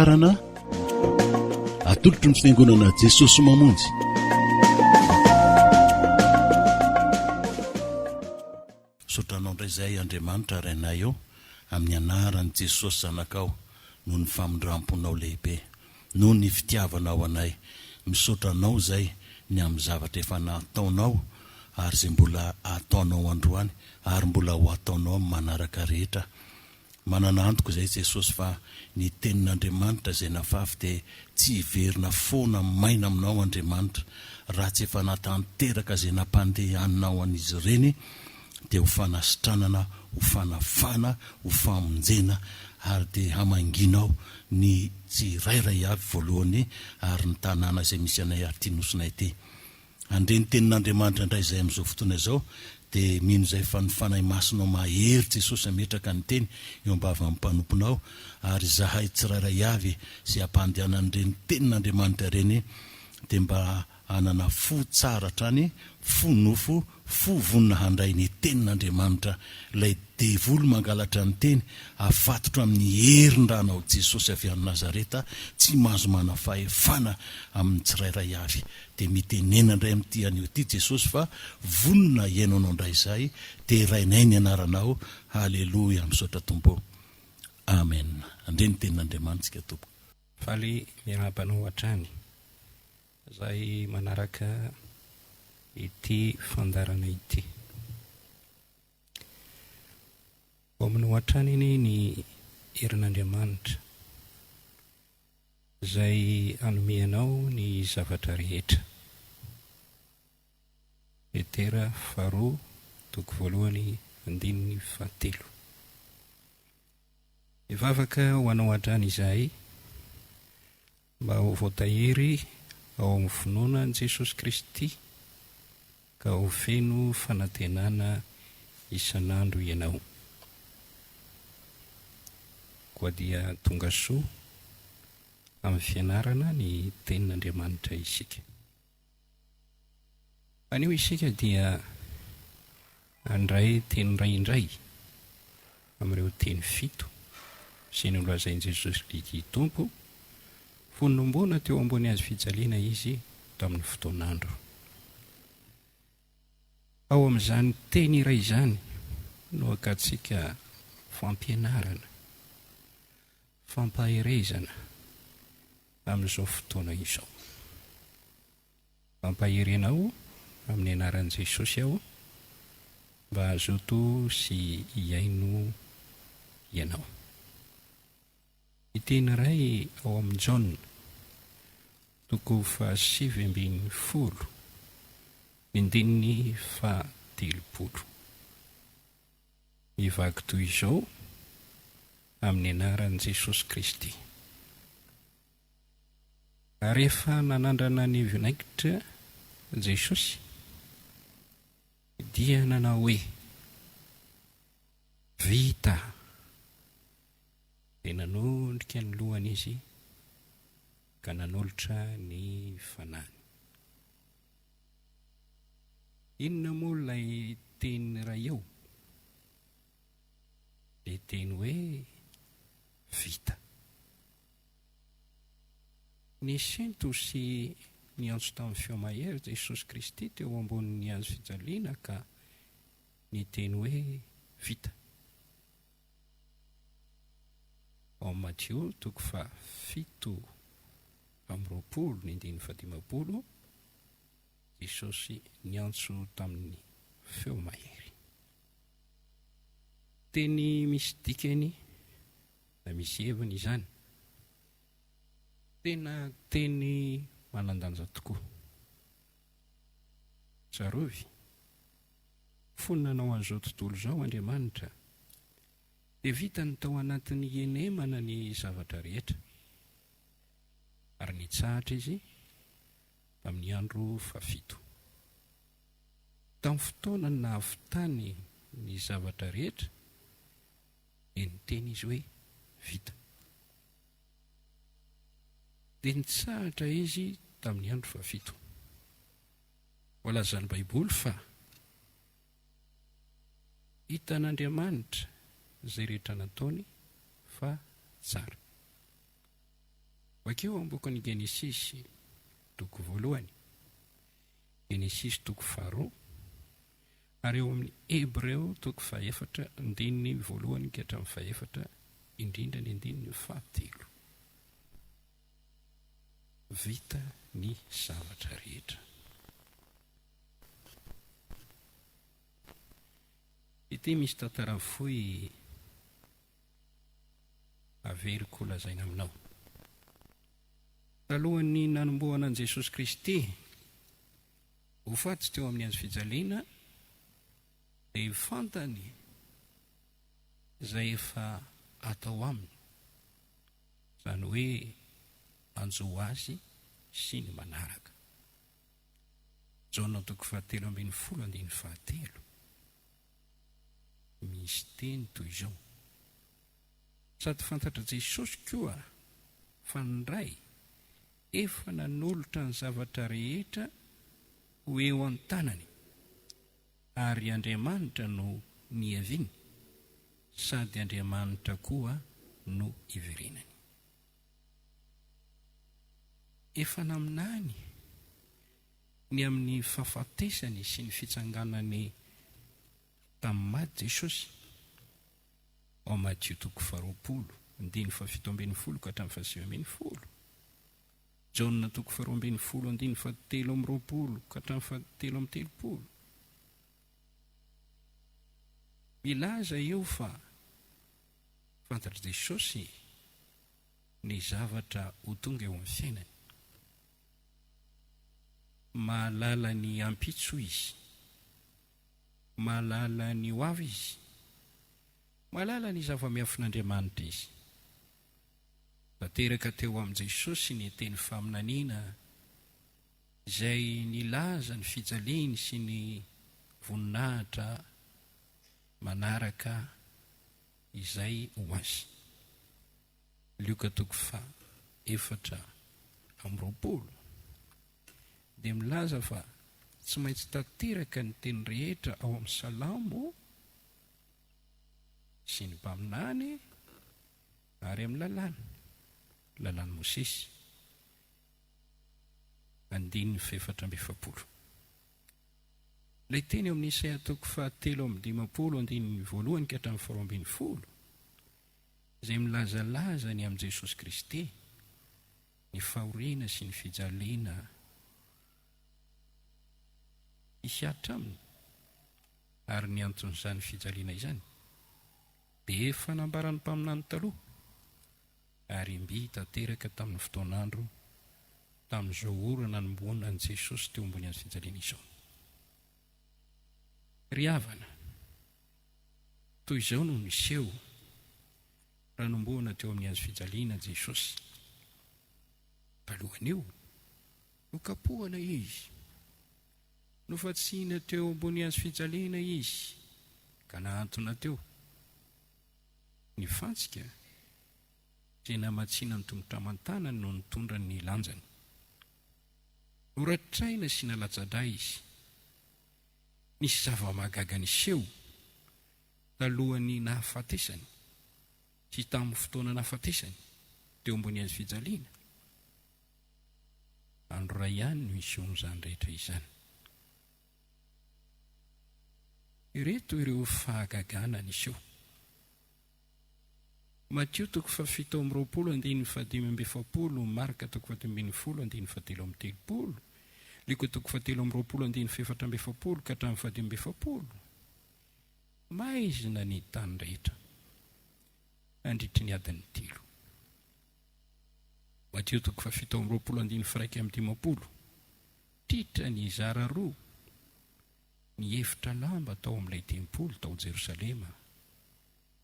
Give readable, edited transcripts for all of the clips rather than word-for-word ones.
famantarana atolotry ny fiangonana Jesosy Mamonjy. Sotranao indray izay Andriamanitra rainay eo amin'ny anaran'i Jesosy zanakao noho ny famindramponao lehibe, noho ny fitiavanao anay. Misotranao izay ny amin'ny zavatra efa nataonao ary izay mbola ataonao androany ary mbola ho ataonao amin'ny manaraka rehetra. Manana antoko izay Jesosy fa ny tenin'Andriamanitra izay nafafy dia tsy hiverina foana maina aminao Andriamanitra, raha tsy efa natanteraka izay nampandehanao an'izy ireny dia ho fanasitranana, ho fanafana, ho famonjena ary dia hamanginao ny tsirairay avy voalohany ary ny tanàna izay misy anay aty nosina ity. Andre ny tenin'Andriamanitra indray izay amin'izao fotoana izao dia mino izay fa ny fanahy masinao mahery Jesosy ametraka ny teny eo ambava amin'ny mpanomponao ary zahay tsirairay avy sy hampandehanan'ireny tenin'Andriamanitra ireny dia mba hanana fo tsara trany, fo nofo, fo vonina handray ny tenin'Andriamanitra, ilay devolo mangalatra ny teny afatotra amin'ny herin-dranao Jesosy avy any Nazareta, tsy mahazo manafahefana amin'ny tsirairay avy. Dia mitenena indray amin'ity anio ity Jesosy fa vonina iainao anao indray izay dia rainay ny anaranao. Haleloia, misaotra tompo. Amen. Andre ny tenin'Andriamanitsika tompo. Faly miarabanao hatrany izay manaraka ity fandarana ity. Ao amin'ny hatrany iny ny herin'Andriamanitra izay anomeanao ny zavatra rehetra. Petera 2:1-7. Mivavaka ho anao hatrany izahay mba ho voatahiry ao amin'ny finoana Jesosy Kristy ka ho feno fanantenana isan'andro ianao. Koa dia tonga soa amin'ny fianarana ny tenin'Andriamanitra isika. Anio isika dia andray teny iray indray amin'ireo teny 7 izay nolazain'i Jesosy Kristy Tompo fonombona teo ambony azy fijaliana izy tamin'ny fotoan'andro. Ao amin'izany teny iray izany no akantsika fampianarana, fampaherezana amin'izao fotoana izao. Fampaherenao amin'ny anaran'i Jesosy aho mba hazoto sy hiaino ianao. Iteny iray ao amin'ny Jaona 7:10. Mivaky toy izao amin'ny anaran'i Jesosy Kristy. Rehefa nanandrana ny vinaingitra Jesosy dia nanao hoe vita, dia nanondrika ny lohany izy ka nanolotra ny fanahiny. Inona moa ilay teny iray eo? Dia teny hoe vita. Nisento sy niantso tamin'ny feo mahery Jesosy Kristy teo ambonin'ny hazo fijaliana ka niteny hoe vita. Ao Matteo 7:20, Jesosy niantso tamin'ny feo mahery. Teny misy dikany na misy heviny izany. Tena teny manandanja tokoa. Tsarovy, foninanao an'izao tontolo izao Andriamanitra, dia vita ny tao anatin'ny enemana ny zavatra rehetra. Ary nitsahatra izy tamin'ny andro 7. Tamin'ny fotoana nahavitany ny zavatra rehetra, dia niteny izy hoe vita. Dia nitsahatra izy tamin'ny andro 7. Voalazan'ny Baiboly fa hitan'Andriamanitra izay rehetra nataony fa tsara. Vakeo ambokan'ny Genesisy toko 1, Genesisy toko 2, ary eo amin'ny Hebreo toko 4 andininy 1 ka hatramin'ny 4 indrindra ny andininy 7. Vita ny zavatra rehetra. Ity misy tantara fohy averiko lazaina aminao. Talohan'ny nanombohana an'i Jesosy Kristy ho faty teo amin'ny hazo fijaliana, dia fantany izay efa atao aminy, izany hoe anjo azy sy ny manaraka. Jaona toko 7:17 misy teny toy izao: sady fantatra Jesosy koa fa ny Ray efa nanolotra ny zavatra rehetra ho eo an-tanany, ary Andriamanitra no niaviany, sady Andriamanitra koa no iverenany. Efa naminany ny amin'ny fahafatesany sy ny fitsanganany tamin'ny maty Jesosy ao Matthieu toko 20:17 ka hatramin'ny 19. Jaona toko 12:17 ka hatramin'ny 17:30. Milaza eo fa fantatra Jesosy ny zavatra ho tonga eo amin'ny fiainany. Mahalala ny ampitso izy, mahalala ny ho avy izy, mahalala ny zava-miafin'Andriamanitra izy. Tanteraka teo amin'i Jesosy ny teny faminaniana izay nilaza ny fijaliany sy ny voninahitra manaraka izay ho azy. Luka toko 4:20 dia milaza fa tsy maintsy tanteraka ny teny rehetra ao amin'ny Salamo sy ny mpaminany ary amin'ny lalàn'ny Mosesy. 4:20. Ilay teny eo amin'ny Isaia toko 7:15 1 ka hatramin'ny 2:20 izay milazalaza ny amin'i Jesosy Kristy ny fahoriana sy ny fijaliana hiatra aminy, ary ny anton'izany fijaliana izany dia efa nambaran'ny mpaminany taloha, ary mby tanteraka tamin'ny fotoanandro tamin'izao ora nanomboana an'i Jesosy teo ambony hazo fijaliana izao. Ry havana, toy izao no miseho raha nomboana teo amin'ny hazo fijaliana Jesosy. Talohan'io nokapohana izy, nofatsiana teo ambony hazo fijaliana izy, ka nahantona teo. Ny fantsika izay namatsiana ny tongotra aman-tanany no nitondra ny lanjany. Noratraina sy nalatsa-dra izy. Nisy zava-mahagaga niseho talohan'ny nahafatesany sy tamin'ny fotoana nahafatesany teo ambony hazo fijaliana. Andro ray ihany no isehon'izany rehetra izany. Ireto ireo fahagagana niseho. Matthieu toko 7:20 Marka toko 12:17 Luka toko 7:14 ka hatramin'ny 17. Maizina ny tany rehetra andritry ny adiny 3. Matthieu toko 7:15 Titra ny zara 2 ny efitra lamba tao amin'ilay tempolo tao Jerosalema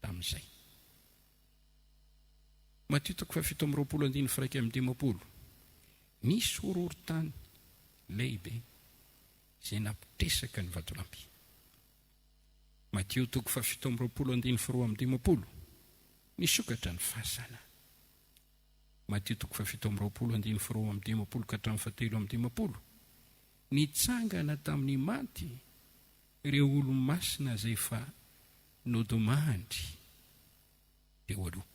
tamin'izay. Matthieu toko 7:15 Nisy horohoro-tany lehibe izay nampitresaka ny vatolampy. Matthieu toko 7:12 Nisokatra ny fahasana. Matthieu toko 7:12 ka hatramin'ny 17. Nitsangana tamin'ny maty ireo olo-masina izay efa nodomahantry teo aloha.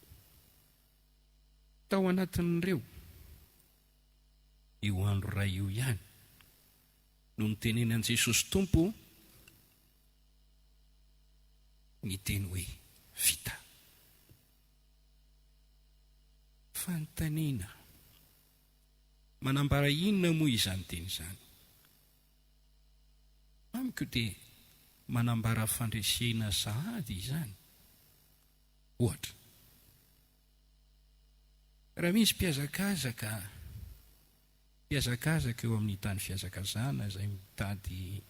Tao anatin'ireo io andro ray io ihany no nitenenan Jesosy tompo ny teny hoe vita. Fanontaniana, manambara inona moa izany teny izany? Amiko dia manambara fandresena sahady izany. Ohatra, raha misy mpiazakazaka eo amin'ny tany fiazakazana izay mitady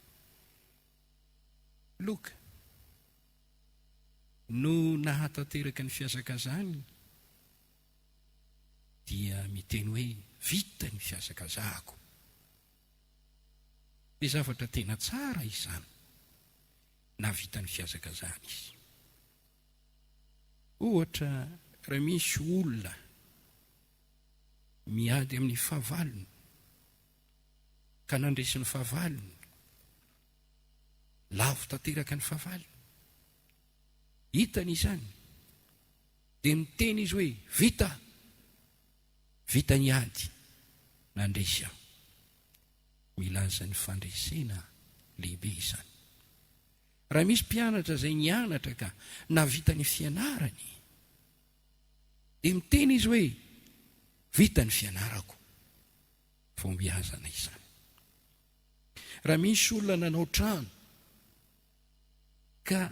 loka no nahatanteraka ny fiazakazany, dia miteny hoe vita ny fiazakazahako. Dia zavatra tena tsara izany, na vita ny fiazakazahany izy. Ohatra, raha misy olona miady amin'ny fahavalony ka nandresy ny fahavalony, lavo tanteraka ny fahavalony, hitany izany, dia miteny izy hoe vita ny ady, nandresy aho. Milaza ny fandresena lehibe izany. Raha misy mpianatra izay nianatra ka navita ny fianarany, dia miteny izy hoe vita ny fianarako, fombiazana izany. Raha misy olona nanao trano ka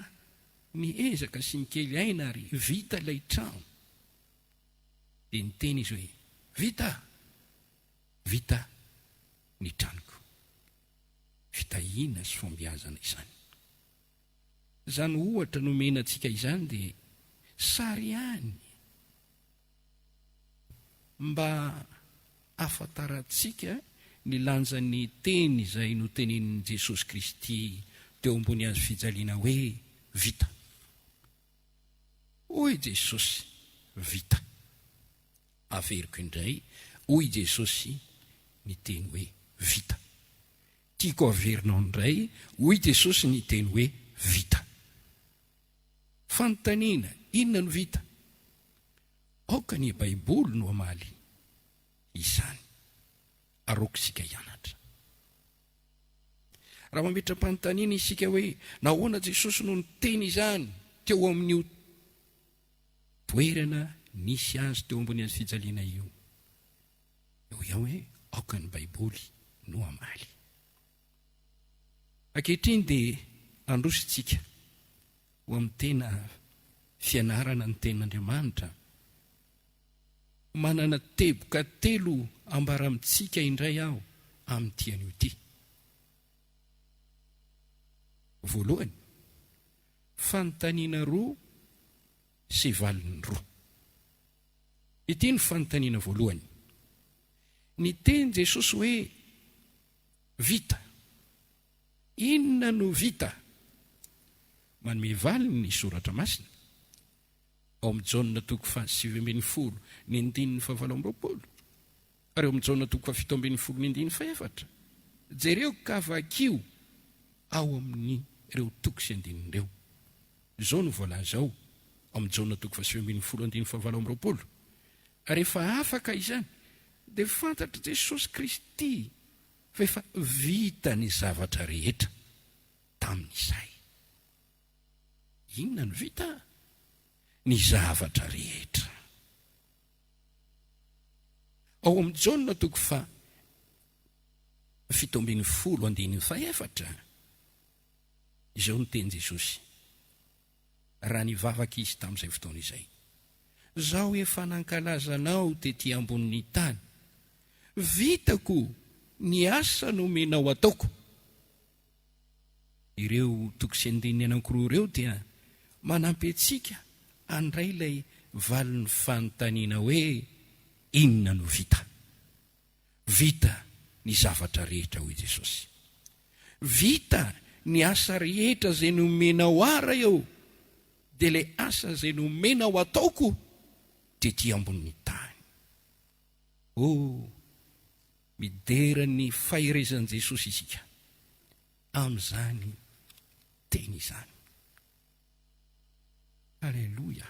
niezaka sy nikely aina ary vita ilay trano, dia niteny izy hoe vita ny tranoko. Fitahiana sy fombiazana izany. Izany ohatra nomena antsika izany dia sary ihany mba afantarantsika ny lanjan'ny teny izay notenenin'i Jesosy Kristy teo ambony hazo fijaliana hoe vita. Hoy Jesosy vita. Averiko indray, hoy Jesosy ny teny hoe vita. Tiako averinao indray, hoy Jesosy ny teny hoe vita. Fanontaniana, inona no vita? Aoka ny Baiboly no amaly izany. Aroako isika hianatra. Raha mametra-panontaniana isika hoe nahoana Jesosy no niteny izany teo amin'io toerana nisy azy teo ambony azy fijaliana io, eo ihany hoe aoka ny Baiboly no amaly. Ankehitriny dia andrositsika ho amin'ny tena fianarana ny tenin'Andriamanitra, manana teboka telo ambara amintsika indray aho amin'ity an'io ity. Voalohany, fanontaniana roa sy valiny roa. Ity ny fanontaniana voalohany. Ny teny Jesosy hoe vita. Inona no vita? Manome valiny ny soratra masina. Ao amin'ny Jaona toko 7:10 ny 9:20, ary ao amin'ny Jaona toko 7:10 ny 9:4. Jereo kavakio ao amin'ny ireo toko sy andininy ireo. Izao no voalaza ao amin'ny Jaona toko 7:10 9:20. Rehefa afaka izany, dia fantatra Jesosy Kristy fa efa vita ny zavatra rehetra tamin'izay. Inona no vita? Ny zavatra rehetra. Ao amin'ny Jaona toko 7:10 izao no teny Jesosy raha nivavaka izy tamin'izay fotoana izay: zaho efa nankalazanao tetỳ ambonin'ny tany, vitako ny asa nomenao ataoko. Ireo toko sy andininy anankiroa ireo dia manampy antsika handray ilay valin'ny fanontaniana hoe inona no vita? Vita ny zavatra rehetra, hoy Jesosy. Vita ny asa rehetra izay nomenao ara eo, dia ilay asa izay nomenao ataoko tetỳ ambonin'ny tany. Midera ny faherezan'i Jesosy isika amin'izany teny izany. Halleloja.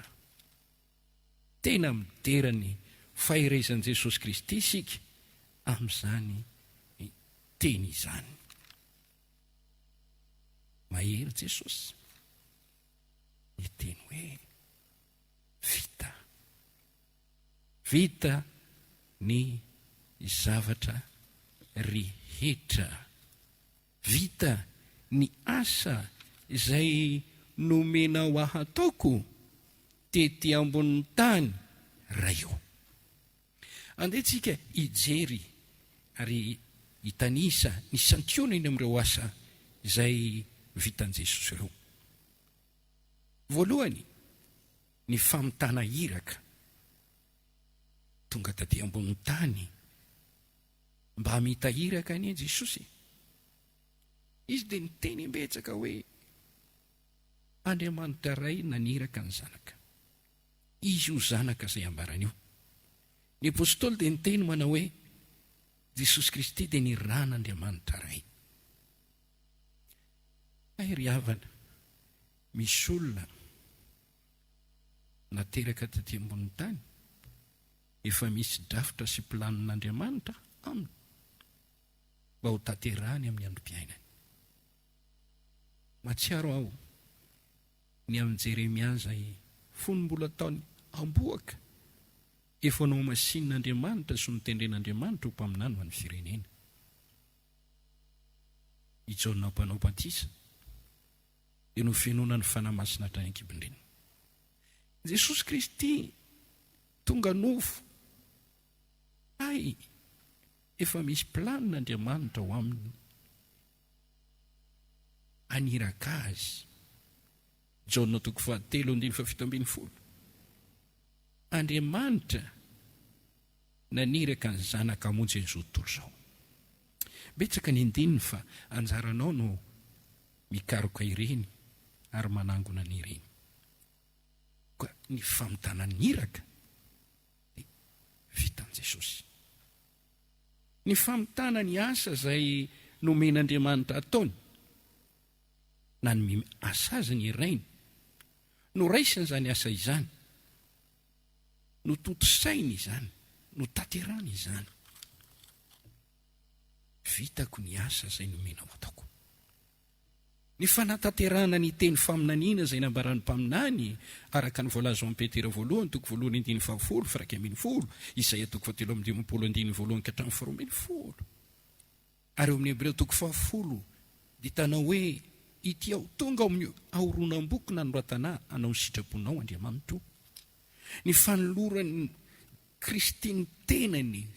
Tena midera ny faherezan'i Jesosy Kristy isika amin'izany teny izany. Mahery Jesosy ny teny hoe vita. Vita ny zavatra rehetra. Vita ny asa izay nomena ho ahataoko tety ambonin'ny tany raio. Andehantsika hijery ary hitanisa ny santionany amin'ireo asa izay vitan' Jesosy ireo. Voalohany, ny famitana iraka tonga taty ambonin'ny tany mba hamita iraka any Jesosy. Izy dia niteny mbetsaka hoe Andriamanitra ray naniraka ny zanaka. Izy io zanaka izay ambarany io. Ny apôstôly dia niteny manao hoe Jesosy Kristy dia ny ran'Andriamanitra ray. Ry havana, misy olona nateraka taty ambonin'ny tany, efa misy drafitra sy planin'Andriamanitra aminy mba ho tanterahany amin'ny androm-piainany. Matsiaro aho ny amin'ny Jeremia izay fony mbola taony amboaka efa nao masin'Andriamanitra sy nitendren'Andriamanitra ho mpaminany ho an'ny firenena. I Jaona mpanao batisa dia no fianonany fanamasina hatrany ankibondrena. Jesosy Kristy tonga novo. Ay, efa misy planin'Andriamanitra ho aminy aniraka azy. Jaona 3:7-7. Andriamanitra naniraka ny zanaka hamonjy an'izao tontolo izao. Betsaka ny andininy fa anjaranao no mikaroka ireny ary manangona n'ireny. Koa ny famitana niraka dia vitan' Jesosy. Ny famitana ny asa izay nomen'Andriamanitra ataony, na ny asa azy ny irainy, no raisiny izany asa izany, no totosainy izany, no tanterany izany. Vitako ny asa izay nomena ho ataoko. Ny fanatanterana ny teny faminaniana izay nambarany mpaminany araka ny voalaza amin'ny Petera 1:1-9, Isaia 7:12-12. Ary eo amin'ny Hebreo 10 dia tanao hoe ity aho tonga ao amin'ny ahoronam-boky nanoratana anao ny sitraponao Andriamanitra. Ny fanoloran'ny Kristy ny tenany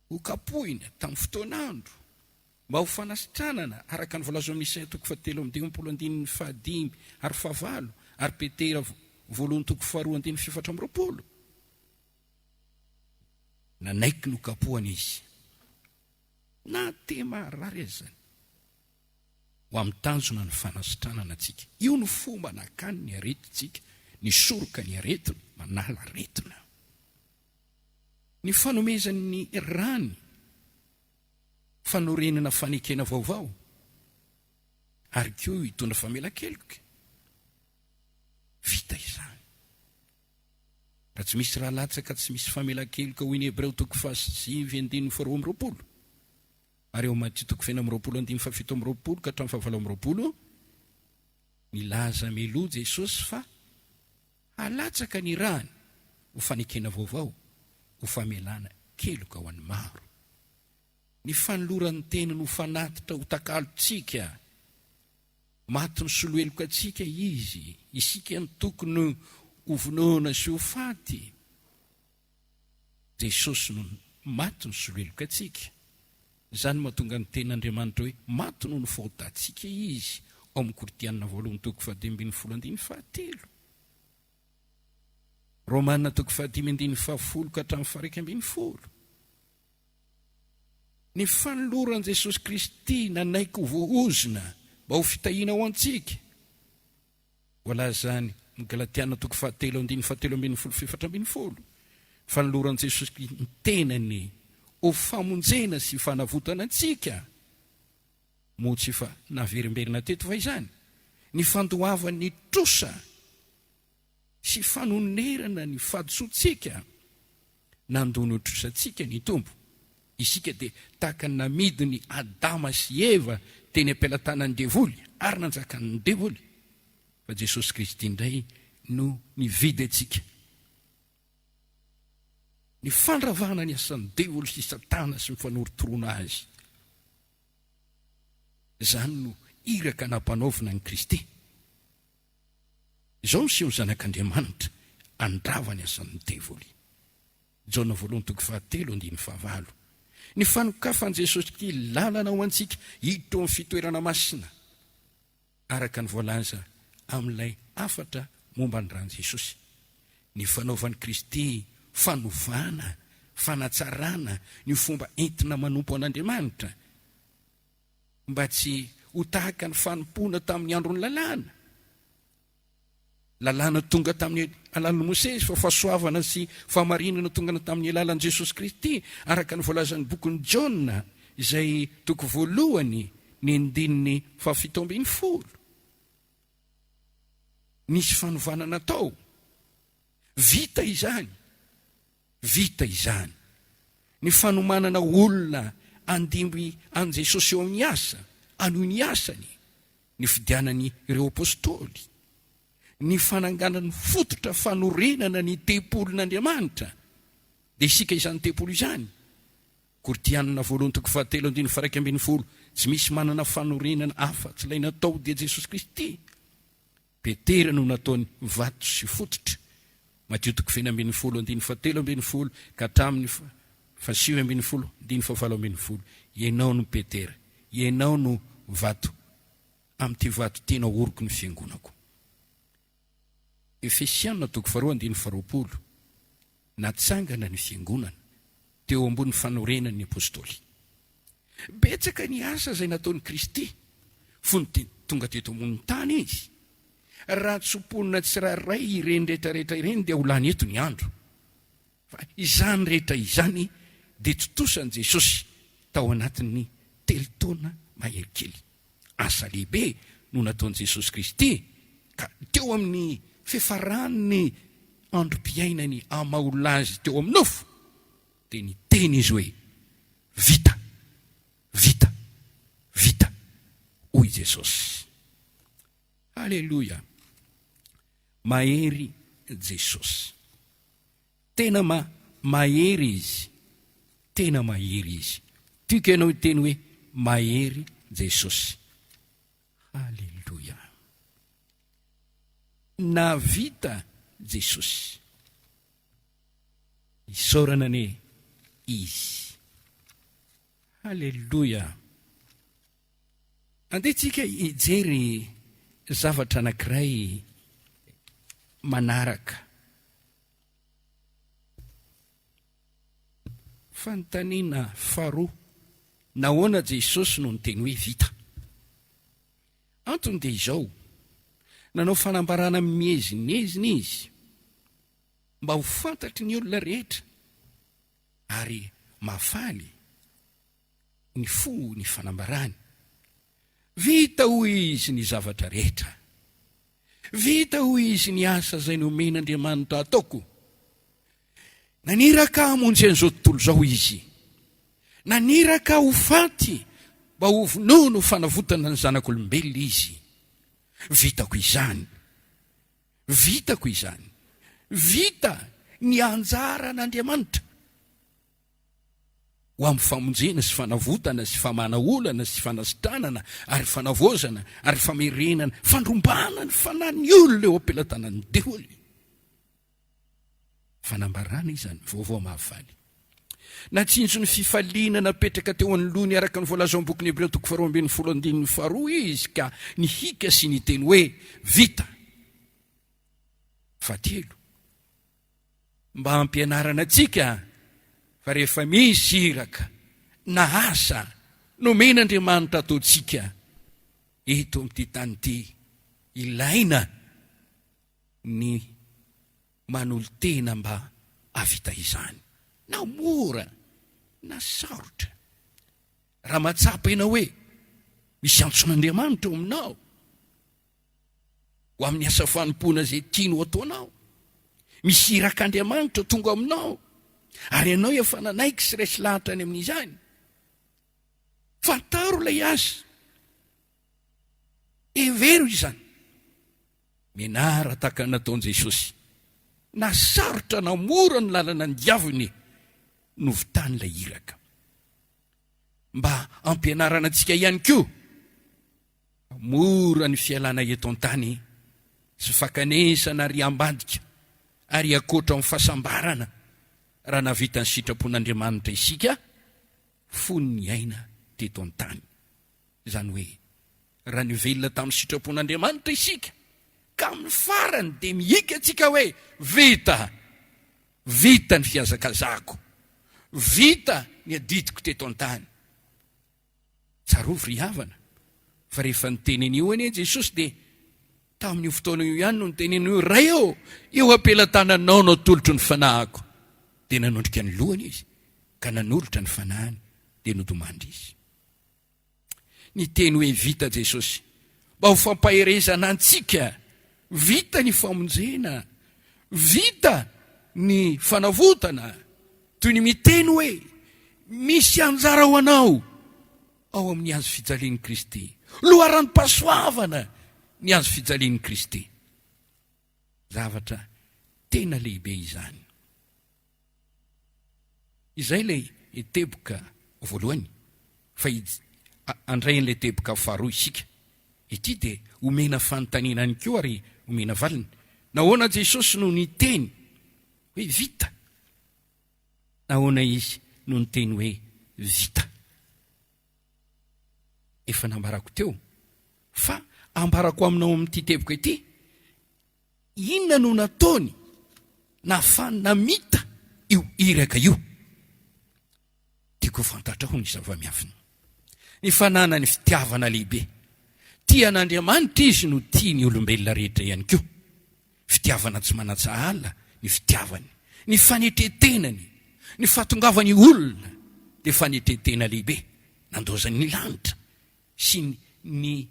ho kapohina tamin'ny fotoanandro mba ho fanasitranana araka ny voalaza amin'ny Isaia 7:15-5 ary 9 ary Petera 1:2-4. Nanaiky no kapohana izy. Na te maharary azy zany. Ho amin'ny tanjona ny fanasitranana antsika. Io no fomba nakany ny aretintsika, ny soroka ny aretina, manala aretina. Ny fanomezan'ny rany, fanorenana fanekena vaovao, ary koa hitondra famela-keloka. Vita izany. Raha tsy misy raha latsaka tsy misy famela-keloka hoy ny Hebreo 5:5-2. Ary eo Maty 5:17-17 milaza meloa Jesosy fa halatsaka ny rany ho fanekena vaovao, ho famelana keloka ho an'ny maro. Ny fanoloran'ny tena no fanatitra ho takalontsika, maty ny soloeloka antsika izy, isika ny tokony ho vonoana sy ho faty. Jesosy no maty ny soloeloka antsika. Izany mahatonga ny ten'Andriamanitra hoe maty no fahotantsika izy ao amin'ny Koritianina 2:10-11. Romanina 5:10-12. Ny fanoloran'i Jesosy Kristy nanaiky ho vohozina mba ho fitahiana ho antsika. Voalazany ny Galatiana 3:17-17. Fanoloran'i Jesosy Kristy ny tenany ho famonjena sy fanavotana antsika. Motsy fa naverimberina teto fa izany. Ny fandoavan'ny trosa sy fanonerana ny fadisontsika. Nandony ho trosantsika ny tombo. isika dia tahaka namidiny Adama sy Eva teny am-pelantanan'ny devoly ary nanjakan'ny devoly, fa Jesosy Kristy indray no nividy antsika. Ny fandravahana ny asan'ny devoly sy Satana sy mifanorotoroana azy, izany no iraka nampanaovina ny Kristy. Izao no siony zanak'Andriamanitra andrava ny asan'ny devoly. Jaona 1:7-9. Ny fanokafan'i Jesosy Kristy lalana ho antsika hiditra amin'ny fitoerana masina, araka ny voalaza amin'ilay 4 momba ny ran'i Jesosy. Ny fanaovan'i Kristy fanovana, fanatsarana ny fomba entina manompo an'Andriamanitra, mba tsy ho tahaka ny fanompoana tamin'ny andron'ny lalàna tonga tamin'ny alalan'i Mosesy, fa fahasoavana sy fahamarinana tonga tamin'ny alalan'i Jesosy Kristy, araka ny voalazan'ny bokin'i Jaona izay toko 1 ny andininy 17. Nisy fanovana natao. Vita izany. Ny fanomanana olona andimby an' Jesosy eo amin'ny asa, anoho ny asany, ny fidianany ireo apôstôly, ny fananganany fototra fanorenana ny tempolin'Andriamanitra. Dia isika izany tempolo izany. Kortianina 1:7-11, tsy misy manana fanorenana hafa tsy ilay natao dia Jesosy Kristy. Petera no nataony vato sy fototra. Mateo 9:17 ka hatramin'ny 7:17. Ianao no Petera, ianao no vato, amin'ity vato tena oroko ny fiangonako. Efesianina 2:20, natsangana ny fiangonana teo ambony fanorenan'ny apôstôly. Betsaka ny asa izay nataon'i Kristy, fony tonga teto ambony tany izy. Raha tsoponina tsirairay ireny rehetrarehetra ireny dia ho lany eto ny andro. Fa izany rehetra izany dia totosan'i Jesosy tao anatin'ny 3 taona mahery kely. Asa lehibe no nataon'i Jesosy Kristy, ka teo amin'ny fiafarany androm-piainany amaolona azy teo amin'ny nofo, dia niteny izy hoe vita, vita, vita, hoy Jesosy. Halleluja. Mahery Jesosy. Tena mahery izy. Tena mahery izy. Tiako ianao iteny hoe mahery Jesosy. Halleluja. Navita Jesosy. Isaorana ne izy. Halleluja. Andehantsika hijery zavatra anankiray manaraka. Fanontaniana faharoa, nahoana Jesosy no niteny hoe vita? Antony dia izao, nanao fanambarana mihezinezina izy mba ho fantatry ny olona rehetra ary mahafaly ny fo ny fanambarany. Vita hoy izy ny zavatra rehetra. Vita hoy izy ny asa izay nomen'Andriamanitra ataoko. Naniraka hamonjy an'izao tontolo izao izy. Naniraka ho faty mba ho vonono fanavotana ny zanak'olombelona izy. Vitako izany. Vitako izany. Vita ny anjara n'Andriamanitra ho amin'ny famonjena sy fanavotana sy famana olana sy fanasitranana ary fanavozana ary famerenana, fandrombana ny fanan'ny olona eo am-pelantanan'ny devoly. Fanambarana izany, vaovao mahafaly. Natsinjo ny fifaliana napetraka teo anoloany araka ny voalaza ao am-bokin'ny Hebreo 12:12 izy ka nihika sy niteny hoe vita. Fahatelo, mba hampianarana antsika fa rehefa misy iraka na asa nomen'Andriamanitra ataontsika eto amin'ity tany ity, ilaina ny manolo-tena mba havita izany. Na mora, na sarotra. Raha matsapa ianao hoe misy antson'Andriamanitra eo aminao, ho amin'ny asa fanompoana izay tianao ataonao, misy irak'Andriamanitra tonga aminao, Ary ianao efa nanaiky sy resy lahatra any amin'izany. Fantaro ilay asa. Evero izany. Menaraka nataon'i Jesosy. Nasarotra namora ny lalana ny diavony novitany ilay iraka. Mba ampianarana antsika ihany koa. Mora ny fialana eto an-tany sy fakanesana ary ambadika ary akoatra amin'ny fahasambarana raha navita ny sitrapon'Andriamanitra isika fony ny aina teto an-tany. Izany hoe raha ny velona tamin'ny sitrapon'Andriamanitra isika ka amin'ny farany dia mihika antsika hoe vita ny fiazakazako, vita ny aditiko teto an-tany. Tsarovy ry havana fa rehefa nitenen'io anie Jesosy dia tamin'io fotoana io ihany no nitenen'io ray eo ampelantananao no tolotro ny fanahako. Dia nanondrika ny lohany izy ka nanolotra ny fanahany dia nodomandry izy. Niteny hoe vita Jesosy mba ho fampaherezana antsika. Vita ny famonjena, vita ny fanavotana, toy ny miteny hoe misy anjara ho anao ao amin'ny azo fijalian'i Kristy, loharan'ny-pahasoavana ny azo fijalian'i Kristy. Zavatra tena lehibe izany. Izay ilay teboka voalohany, fa andrain'ilay teboka faharoa isika. Ity dia omena fanontaniana ihany koa ary omena valiny. Nahoana Jesosy no niteny hoe vita? Nahoana izy no niteny hoe vita? Efa nambarako teo, fa ambarako aminao amin'ity teboka ity, inona no nataony namita io iraka io? Tiako fantatra ho ny zava-miafina. Ny fananany fitiavana lehibe. Tian'Andriamanitra izy no tia ny olombelona rehetra ihany koa. Fitiavana tsy manatsahala ny fitiavany, ny fanetretenany, ny fahatongavany olona dia fanetretena lehibe. Nandozany ny lanitra sy ny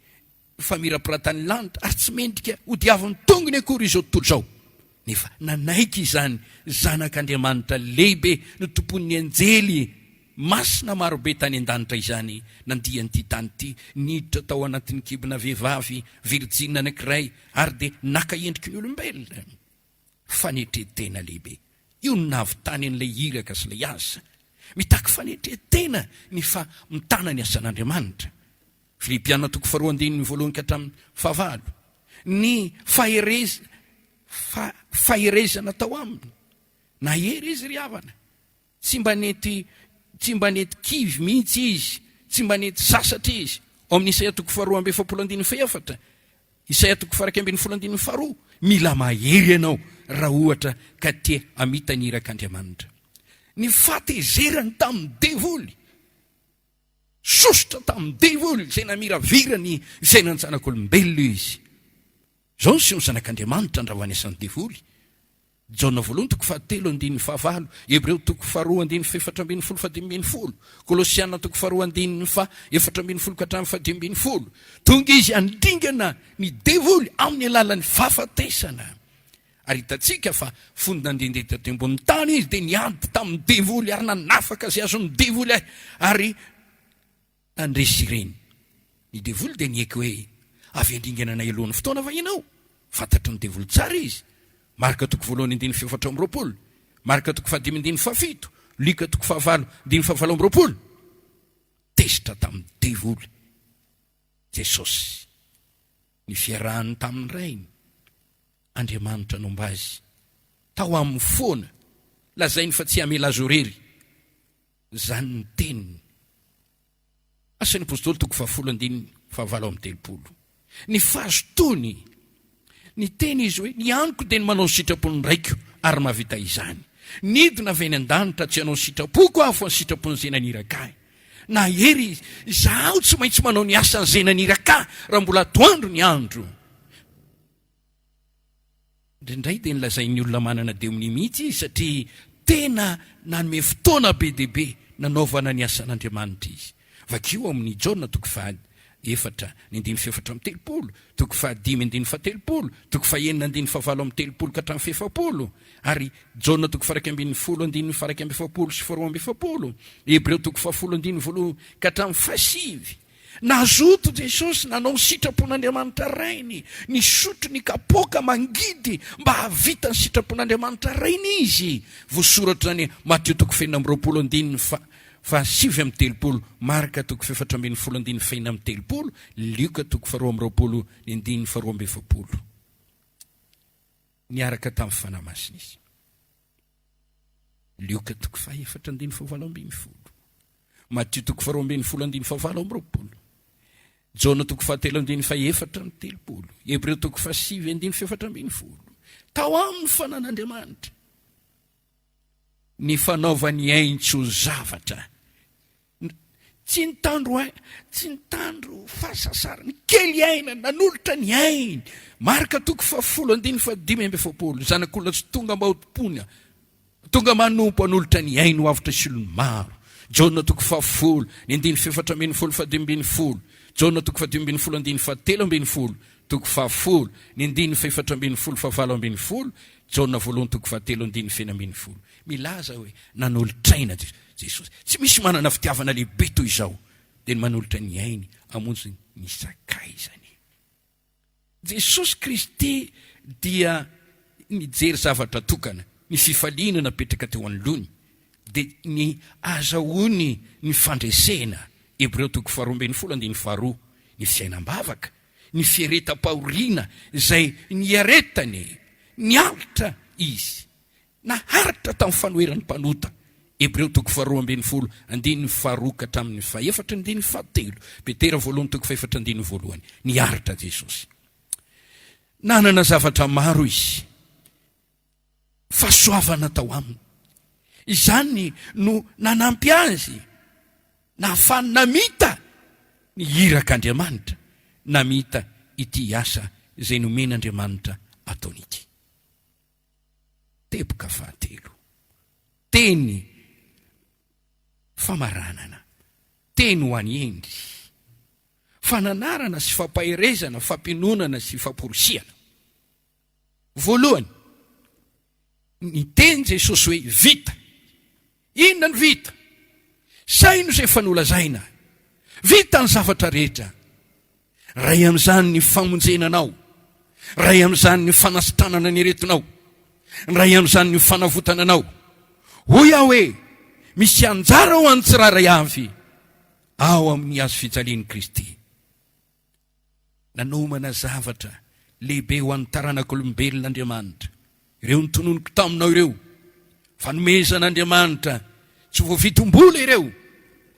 famirapiratany lanitra ary tsy mendrika ho diaviny tongony akory izao tontolo izao. Nefa nanaiky izany zanak'Andriamanitra lehibe no tompon'ny anjely masina marobe tany an-danitra izany nandian'ity tany ity, niditra tao anatin'ny kibona vehivavy virjina anankiray ary dia naka endriky ny olombelona. Fanetretena lehibe. Io no nahavitany an'ilay iraka sy ilay asa. Mitaky fanetretena ny mitana ny asan'Andriamanitra. Filipiana 4:1-5. Ny faherezana tao aminy. Nahery izy ry havana. Tsy mba nety kivy mihitsy izy, tsy mba nety sasatra izy. Ao amin'ny Isaia 4:7, Isaia 4:2. Mila mahery ianao raha ohatra ka te amita ny irak'Andriamanitra. Ny fatezerany tamin'ny devoly, sosotra tamin'ny devoly, izay namiravirany fiainan'ny zanak'olombelona izy. Zao sy ny zanak'Andriamanitra andravany asan'ny devoly. Jaona 1:7-5, Hebreo 2:4-4-15, Kolosiana 2:4-4-15. Tonga izy andingana ny devoly amin'ny alalan'ny fahafatesana. Ary hitantsika fa fony nandendeta teo ambony tany izy dia niady tamin'ny devoly ary nanafaka izay azon'ny devoly ary nandresy ireny. Ny devoly dia niaiky hoe avy andingana anay alohan'ny fotoana va ianao. Fantatry ny devoly tsara izy. Marka 2:4-4, Marka 2:5-7, Lika 2:5-7. Tezitra tamin'ny devoly Jesosy. Ny fiarahany tamin'ny rainy Andriamanitra nomba azy tao amin'ny foana lazainy fa tsy hamela azy orery. Zany ny teniny. Asan'ny apôstôly 2:10-7. Ny fahazotony ny teny izy hoe ny aniko dia ny manao ny sitrapony raiko ary mahavita izany. Nidina avy any an-danitra tsy hanao ny sitrapoko aho fa ny sitrapony zenan'iraka. Na hery izaho tsy maintsy manao ny asan'ny zenan'iraka raha mbola atoandro ny andro. Indraindray dia nilazain'ny olona manana demony mihitsy izy satria tena nanome fotoana be dehibe nanaovana ny asan'Andriamanitra izy. Vakio amin'ny Jaona efatra ny andiny fefatra amin'ny telopolo, toko fahadimy andiny fahatelopolo, toko fahenina andiny fahavalo amin'ny telopolo ka hatramin'ny fefapolo, ary Jaona toko faraika ambin'ny folo andiny faraika amby efapolo sy faharoa amby efapolo, Hebreo toko fahafolo andiny voalo ka hatramin'ny fahasivy. Nazoto Jesosy nanao sitrapon'Andriamanitra rainy, ny sotro ny kapoaka mangidy mba havita ny sitrapon'Andriamanitra rainy izy. Voasoratra ny Mateo toko fenina amby roapolo andiny fahasivy amin'ny telopolo, Marka toko fefatra ambin'ny folo andiny fahina amin'ny telopolo, Lioka toko faharoa amby roapolo ny andiny faharoa amby efapolo. Niaraka tamin'ny fanahy masina izy. Lioka toko fahaefatra andiny fahavalo ambin'ny folo, Mateo toko faharoa ambin'ny folo andiny fahavalo amby roapolo, Jaona toko fahatelo andiny fahaefatra amin'ny telopolo, Hebreo toko fahasivy andiny fefatra ambin'ny folo. Tao amin'ny fanan'Andriamanitra ny fanaovany aintso zavatra, tsy nitandro fahasasara, ny kely aina nanolotra ny ainy. Marka toko fahafolo andiny fahadimy amby efapolo, zanak'olona tsy tonga mba hotompona, tonga manompo hanolotra ny ainy ho avitra sy olony maro. Jaona toko fahafolo ny andiny fefatra ambin'ny folo fahadimy ambin'ny folo, Jaona toko fahadimy ambin'ny folo andiny fahatelo ambin'ny folo, toko fahafolo ny andiny faefatra ambin'ny folo fahavalo ambin'ny folo, Jaona voalohany toko fahatelo andiny fena ambin'ny folo. Milaza hoe nanolotraina Jesosy. Tsy misy manana fitiavana lehibe toy izao dia ny manolotra ny ainy hamonjy ny sakaizany. Jesosy Kristy dia nijery zavatra tokana, ny fifaliana napetraka teo anolony, dia ny azahoany ny fandresena. Hebreo toko faharoa ambin'ny folo andiny faharoa, ny fiainam-bavaka, ny fieretam-pahoriana izay niaretany, nialitra izy, naharitra tamin'ny fanoheran'ny mpanota. Hebreo toko faharoa ambin'ny folo andiny faharoa ka hatramin'ny fahaefatra andiny fahatelo, Petera voalohany toko fahaefatra andiny voalohany, niaritra Jesosy. Nanana zavatra maro izy, fahasoavana tao aminy. Izany no nanampy azy, nahafany namita ny irak'Andriamanitra, namita ity asa izay nomen'Andriamanitra ataony ity. Teboka fahatelo, teny famaranana, teny ho any endry, fananarana sy fampaherezana, fampinonana sy famporosiana. Voalohany, ny teny Jesosy hoe vita. Inona ny vita? Saino izay fanolazaina, vita ny zavatra rehetra. Ray amin'izany ny famonjenanao, ray amin'izany ny fanasitranana ny retinao, ray amin'izany ny fanavotananao. Hoy aho hoe misy anjara ho an'ny tsiraray avy ao amin'ny azo fijalian'i Kristy. Nanomana zavatra lehibe ho an'ny taranak'olombelon'Andriamanitra, ireo ny tononoko taminao ireo, fanomezan'Andriamanitra tsy voavitom-bola ireo,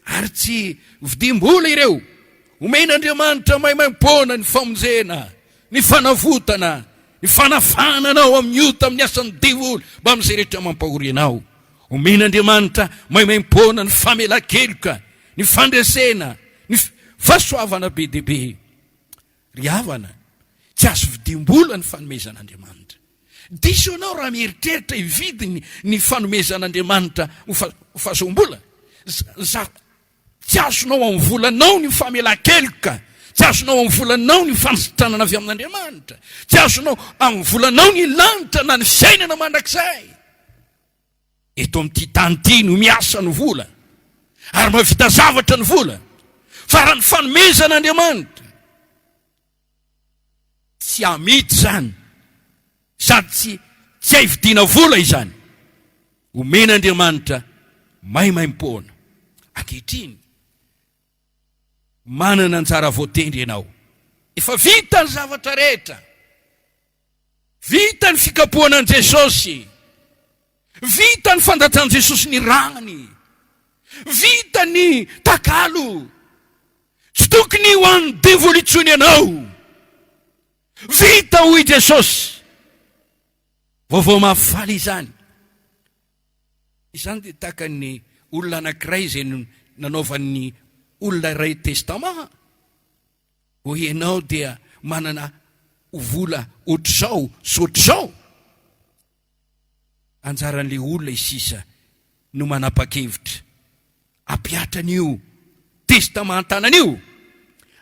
ary tsy vidim-bola ireo. Omen'Andriamanitra maimaim-poana ny famonjena, ny fanavotana, ny fanafananao amin'ny ota amin'ny asan'ny devoly mba amin'izay rehetra mampahory anao. Omen'Andriamanitra maimaim-poana ny famela-keloka, ny fandresena, ny fahasoavana be dia be. Ry havana, tsy azo vidim-bola ny fanomezan'Andriamanitra. Diso anao raha mieritreritra hividy ny fanomezan'Andriamanitra ho fahasoam-bola. Tsy azonao amin'ny volanao ny famela-keloka, tsy azonao amin'ny volanao ny fanositranana avy amin'Andriamanitra, tsy azonao amin'ny volanao ny lanitra na ny fiainana mandrakizay. Eto amin'ity tany ity no miasa ny vola, ary mahavita zavatra ny vola, fa raha ny fanomezan'Andriamanitra tsy amity zany, sady tsy hividiana vola izany. Omen'Andriamanitra maimaim-poana. Ankehitriny manana anjara voatendry ianao. Efa vita ny zavatra rehetra, vita ny fikapohana an' Jesosy, vita ny fandatran' Jesosy ny rany, vita ny takalo, tsy tokony ho an'ny devoly intsony ianao. Vita hoy Jesosy. Vaovao mahafaly izany. Izany dia tahaka ny olona anankiray izay nanaovan'ny olona iray testament. Hoe ianao dia manana vola ohatr'izao sy ohatr'izao. Anjaran'ilay olona isisa no manapa-kevitra, ampiatra an'io testamentanan'io,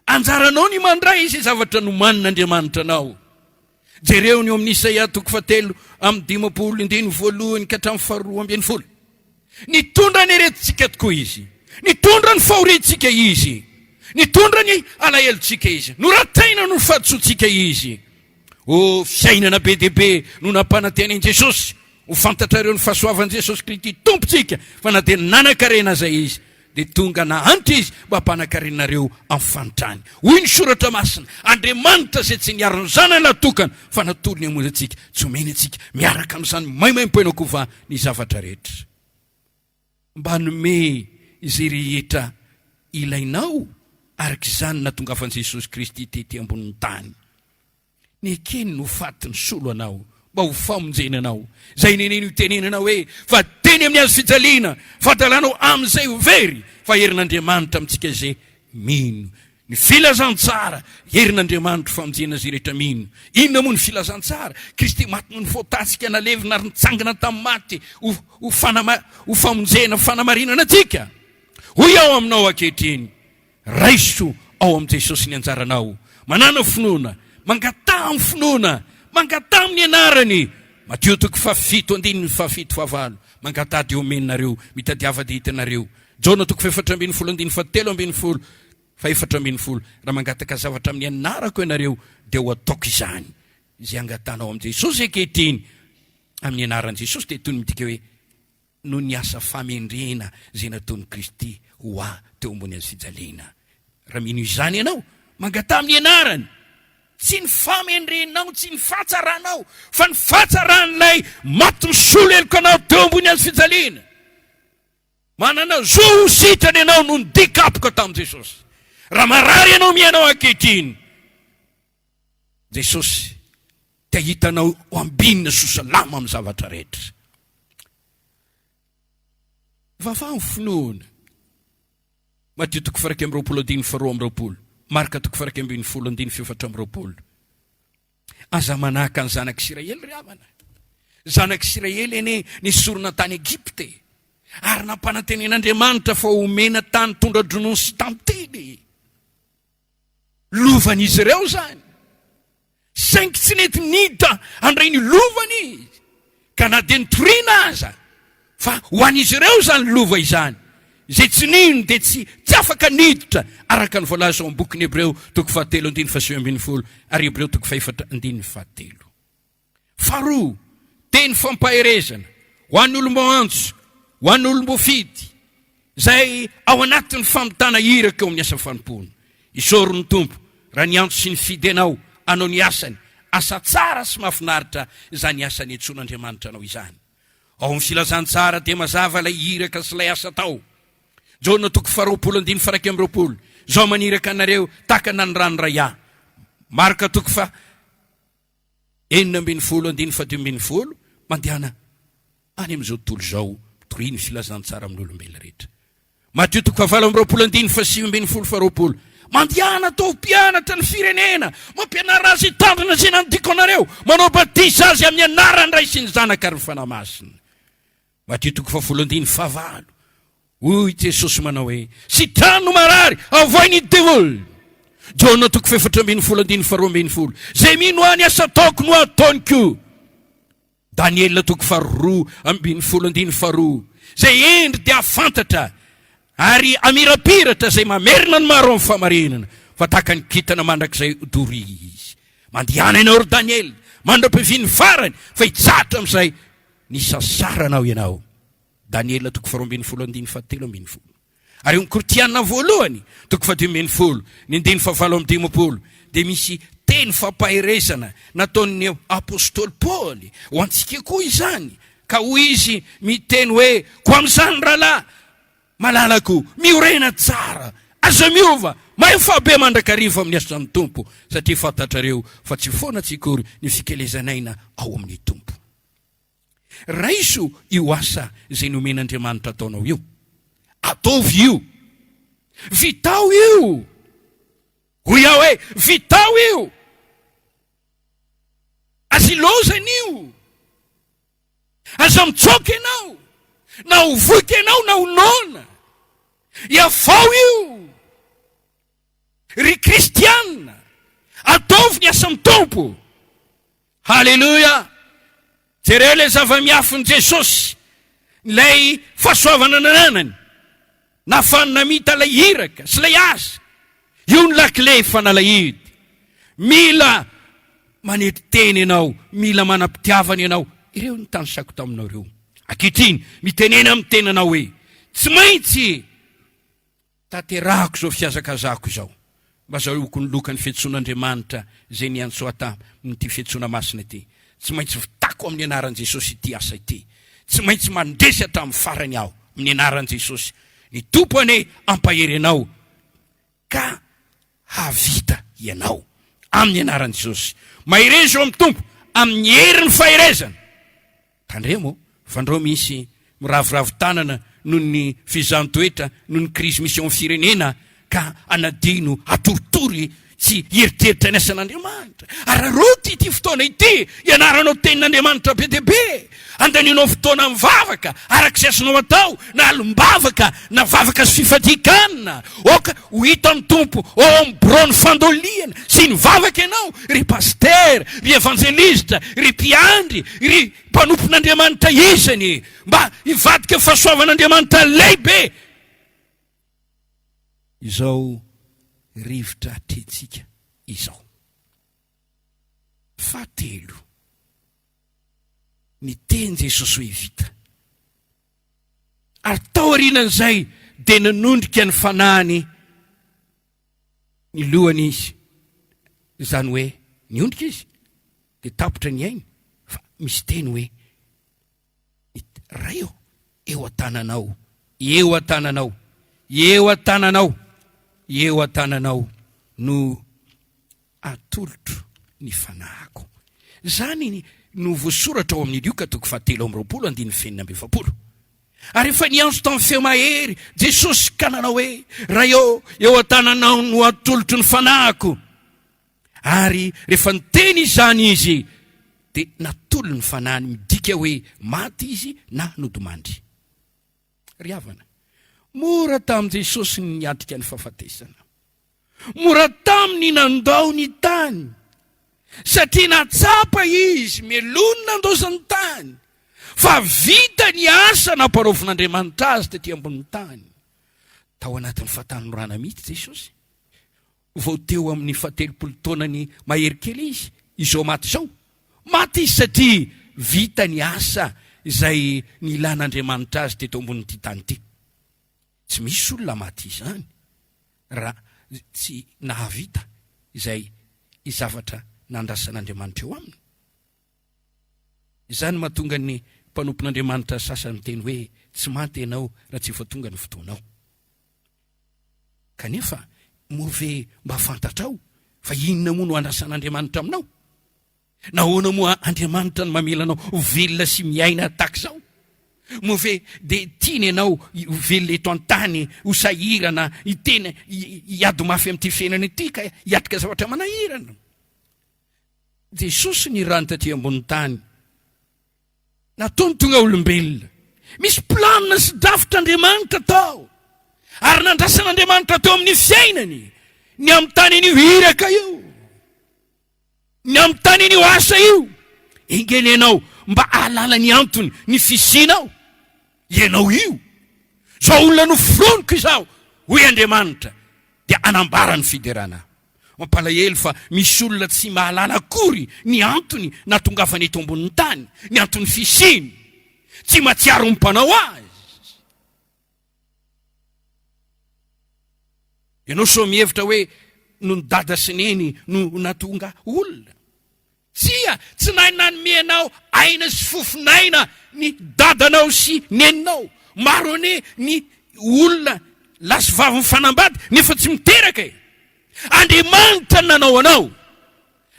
anjaranao ny mandray izy zavatra nomanin'Andriamanitra anao. Jereo ny eo amin'ny Isaia 7:1-2. Nitondra ny heretintsika tokoa izy, nitondra ny fahoretintsika izy, nitondra ny alahelo-tsika izy, norataina no fahatsoantsika izy. Fiainana be dehibe no nampanantenan'i Jesosy, ho fantatrareo ny fahasoavan'i Jesosy Kristy tompontsika, fa na dia nanan-karena zay izy dia tonga nahantra izy mba hampanankarenareo amin'ny fanotrany. Hoy ny soratra masina, Andriamanitra izay tsy niaro ny zanany natokana fa natolo ny hamonjy antsika, tsy omeny antsika miaraka amin'izany maimaim-poena kova ny zavatra rehetra, mba nome izay rehetra ilainao arak'izany nahatongavan'i Jesosy Kristy tety ambonin'ny tany. Ny ekeny no faty ny solo anao mba ho famonjena anao. Zay neneny ho tenenana hoe fa teny amin'ny azo fijaliana fadalanao amin'izay ho very, fa herin'Andriamanitra amintsika izay mino. Ny filazantsara herin'Andriamanitra famonjena zay rehetra mino. Inona moa ny filazantsara? Kristy maty noho ny voatantsika nalevina ary nitsangana tamin'ny maty ho famonjena fanamarinana antsika. Hoy ao aminao ankehitriny, raiso ao amin'i Jesosy ny anjaranao, manana finoana, mangata amin'ny finoana, mangata amin'ny anarany. Mateo 7:7-9, mangata dia omeninareo, mitadiava dia hitanareo. Jona 4:17-17, raha mangataka zavatra amin'ny anarako ianareo dia ho ataoko izany. Izay angatanao amin'i Jesosy ankehitriny amin'ny anaran'i Jesosy dia toy ny midika hoe no ny asa famendrena izay nataon'i Kristy ho teo ambony azy fijaliana. Raha mino izany ianao, mangata amin'ny anarany. Tsy ny famendrenao, tsy ny fatsaranao, fa ny fatsaran'ilay maty ny solo eloko anao teo ambony azy fijaliana. Manana zo ho sitrany ianao no nidikapoka tamin'i Jesosy. Raha marary ianao mianao ankehitriny, Jesosy te hitanao ho ambinina sosalama amin'ny zavatra rehetra. Vaovao ny finoana. Mateo 1:2-2, Marka 1:10-4. Aza manaka ny zanak'Israely ry amana. Zanak'Israely ene nisorona tany Egypte, ary nampanantenen'Andriamanitra fa omena tany tondra dronono sy tantely. Lovan'izy ireo zany. Saingy tsy nety niditra andray ny lovany izy, ka na dia nitoriana aza, fa ho an'izy ireo zany lova izany. Izay tsy nino dia tsy afaka niditra, araka ny voalaza ao amin'ny bokin'ny Hebreo 7:7-7 ary Hebreo 4:7-7. Faharoa, teny fampaherezana ho an'ny olom-boantso, ho an'ny olom-bofidy, zay ao anatin'ny famitana iraka eo amin'ny asa fanompona. Isoro ny tompo, raha ny antso sy ny fidy anao, anao ny asany, asa tsara sy mahafinaritra izany asany entson'Andriamanitra anao izany. Ao amin'ny filazantsara dia mazava ilay iraka sy ilay asa tao. Jona 2:2, zao maniraka anareo tahaka na ny ranoray. Marka 4:12-12, mandehana any amin'izao tontolo zao tory ny filazantsara amin'olombelona rehetra. Mateo 4:7-12, mandehana tao mpianatra ny firenena, mampianara azy hitandrina izay nandiko anareo, manao batisa azy amin'ny anarany Ray sy ny Zanaka ary ny fanahy masina. Mateo 4:15. Hoy Jesosy manao hoe sitrano no marary avoiny devil. Jona 4:12-12, zay mino any asa taoko no ataony koa. Daniel 2:12, zay endry dia afantatra ary amirapiratra zay mamerina ny maro amin'ny famarinana, fa tahaka ny kintana mandrakizay dory izy. Mandehana ianao ry Daniel, mandram-piviany farany, fa hitsatra amin'izay ny sasaranao ianao. Daniel 2:12-13. Ary io kortiana voalohany 2:12-15 dia misy teny fampaherezana nataon'ny apôstôly Paoly ho antsika koa izany, ka hoy izy miteny hoe ko amin'izany rahalahy malalako miorena tsara, aza miova mahay fahabe mandrakariva amin'ny asa amin'ny tompo, satria fantatrareo fa tsy foana tsikory ny fikelezanaina ao amin'ny tompo. Raiso io asa izay nomen'Andriamanitra ataonao io, ataovy io, vitao io. Hoy aho hoe vitao io, aza ilozana io, aza mitsoka ianao, na ho voky ianao na ho nona, iafao io. ry kristianina ataovy ny asa mitompo. Halleloja. Jereo le zava-miafiny Jesosy, lay fahasoavana nananany, nafanina mita lay iraka sy lay asa. Io ny lakile fanalahidy. Mila manety teny ianao, mila manam-pitiavana ianao. Ireo ny tanisako taminao reo. Ankehitriny mitenena amin'ny tenanao hoe tsy maintsy tanterahako zao fiazakazako izao, mba zahoako ny lokan'ny fiantson'Andriamanitra zay niantsoa tamin'ity fiantsona masina ity. Tsy maintsy vitako amin'ny anaran'i Jesosy ity asa ity. Tsy maintsy mandresy hatramin'ny farany aho amin'ny anaran'i Jesosy. Ny tompony ampahery ianao ka havita ianao amin'ny anaran'i Jesosy. Maherezo eo amin'ny tompo amin'ny herin'ny faherezana. Tandremo fandreo misy miravoravo tanana noho ny fizantoetra, noho ny krizy misy eo amin'ny firenena, ka anadino atoritory sy heritreritra ny asan'Andriamanitra. Araroty ity fotoana ity, ianaranao tenin'Andriamanitra be dia be. Andaninao fotoana mivavaka arak'izay azonao atao, na alombavaka na vavaka sy fifadikanina. Oka ho hitan'ny tompo ao amin'ny birony fandoliana sy ny vavaka ianao, ry paster, ry evangelista, ry mpiandry, ry mpanompon'Andriamanitra izany, mba hivadika fahasoavan'Andriamanitra lehibe. Izao rivotra atretsika izao. Fahatelo, ny teny Jesosy hoe vita. Ary tao aorianan'izay dia nanondrika ny fanahiny ny lohany izy. Izany hoe niondrika izy dia tapotra ny ainy, fa misy teny hoe raio eo an-tananao, eo an-tananao, eo an-tananao, eo an-tananao no atolotro ny fanahiko. Zany no voasoratra ao amin'ny Lioka 7:20. Ary efa niantso tamin'ny feo mahery Jesosy ka nanao hoe raio eo an-tananao no atolotro ny fanahiko. Ary rehefa niteny izany izy dia natolo ny fanahiny, midika hoe maty izy na nodomandry. Ry havana, mora tamin'i Jesosy ny niatrika ny fahafatesana. Mora taminy nandao ny tany, satria natsapa izy melonina andosany tany, fa vita ny asa namparovin'Andriamanitra azy tetỳ ambony tany. Tao anatin'ny fahatanorana mihitsy Jesosy. Vao teo amin'ny 70 taonany mahery kely izy, izao maty izao. Maty izy satria vita ny asa izay nilan'Andriamanitra azy teto ambonin'ity tany ity. Tsy misy olona maty izany raha tsy nahavita izay izavatra nandrasan'Andriamanitra eo aminy. Izany mahatonga ny mpanompon'Andriamanitra sasany teny hoe tsy maty ianao raha tsy efa tonga ny fotoanao. Kanefa move mba fantatrao fa inona moa no andrasan'Andriamanitra aminao? Nahoana moa Andriamanitra no mamelanao velona sy miaina tahak'izao? Move dia tiany ianao velona eto an-tany ho sahirana, hiteny hiady mafy amin'ity fiainana ity ka hiatrika zavatra manahirana. Jesosy ny rano taty ambony tany nataony tonga olombelona. Misy planina sy drafitr'Andriamanitra tao, ary nandrasan'Andriamanitra tao amin'ny fiainany, ny amin'ny tany io hiraka io, ny amin'ny tany io asa io. Ingeny ianao mba ahalala ny antony ny fisianao, ianao io. Zao olona nofroniko izao hoy Andriamanitra dia anambara ny fiderana. Mampalahelo fa misy olona tsy mahalala akory ny antony natongavany eto ambonin'ny tany, ny antony fisiny, tsy matsiaro ny mpanao azy. Ianao so mihevitra hoe no ny dada sy neny no natonga olona. Tsia, tsy nanome aina sy fofinaina ny dadanao sy neninao. Maro ane ny olona lasy vavy mifanambady nefa tsy miteraka e. Andriamanitra nanao anao,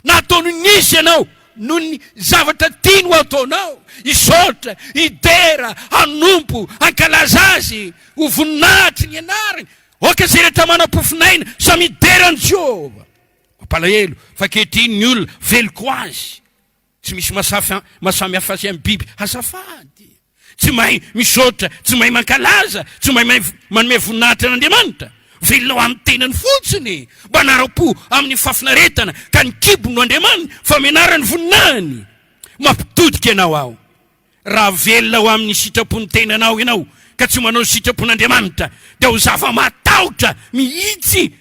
nataony nisy ianao no ny zavatra tiany ho ataonao, hisaotra, hidera, hanompo, hankalaza azy, ho voninahitry ny anarany. Oka zay rehetra manam-pofinaina samy hiderany Jehova. Mampalahelo fa ankehitriny ny olona veloko azy, tsy misy masamy hafa azy amin'ny biby azafady. Tsy mahay misaotra, tsy mahay mankalaza, tsy mahay manome voninahitra n'Andriamanitra. velona ho amin'ny tenany fotsiny mba nara-po amin'ny fafinaretana ka nikibo no Andriamanitra fa menarany voninahiny mampitodika ianao ao. Raha velona ho amin'ny sitrapony tenanao ianao ka tsy manao sitrapon'Andriamanitra dia ho zava-matahotra mihitsy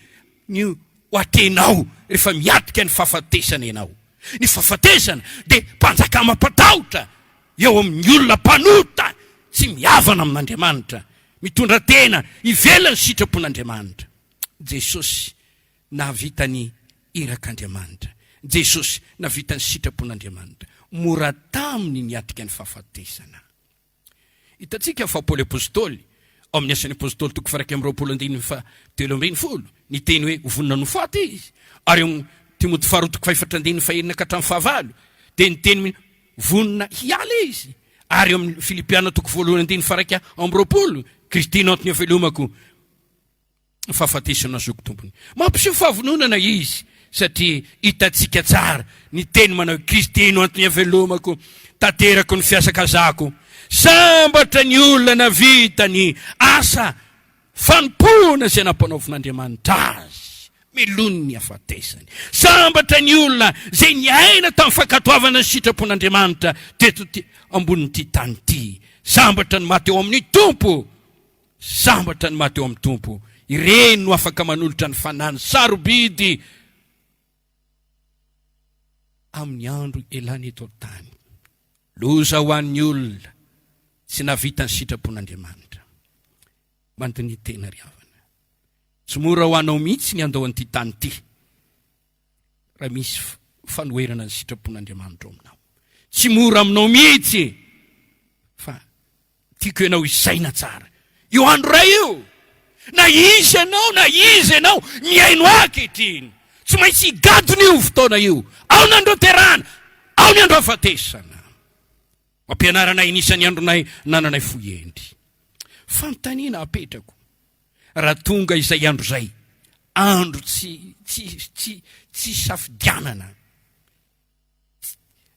ny ho atenao rehefa miatika ny fahafatesana ianao. Ny fahafatesana dia mpanjaka mampatahotra eo amin'ny olona mpanota tsy miavana amin'Andriamanitra, mitondra tena ivelany sitrapon'Andriamanitra. Jesosy nahavita ny irak'Andriamanitra. Jesosy nahavita ny sitrapon'Andriamanitra. Mora taminy niatika ny fahafatesana. Hitantsika fa Paoly apôstôly ao amin'ny asan'ny apôstôly toko 2:17 ny teny hoe vonona nofaty izy. Ary ao Timoty 2:4-5 dia ny teny vonona hiala izy. Ary ao amin'ny Filipiana toko 1:2 Kristina antony avelomako fahafatesana azoko tompony. Mampiseho fahavononana izy satria hitantsika tsara ny teny manao Kristina antony avelomako tanterako ny fiasakazako. Sambatra ny olona navita ny asa fanompona izay nampanaovin'Andriamanitra azy, milony ny hafatesany. Sambatra ny olona izay niaina tamin'ny fankatoavana ny sitrapon'Andriamanitra teto ambonin'ity tany ity. Sambatra ny maty eo amin'ny tompo. Sambatra ny maty eo amin'ny tompo. Ireny no afaka manolotra ny fanany sarobidy amin'ny andro elany eto tany. Loza ho an'ny olona tsy navita ny sitrapon'Andriamanitra. Mandiny tena riavana. Tsy mora ho anao mihitsy ny andao an'ity tany ity raha misy fanoherana ny sitrapon'Andriamanitra aminao. Tsy mora aminao mihitsy fa tiako ianao isaina tsara. Io andro ray io, na izy ianao miaino ankehitriny. Tsy maintsy higadona io fotoana io. Ao ny andro terana, ao ny andro hafatesana. Mampianaranay inisan'ny andronay nananay fohendry. Fanontaniana apetrako. Raha tonga izay andro zay, andro tsy safidianana.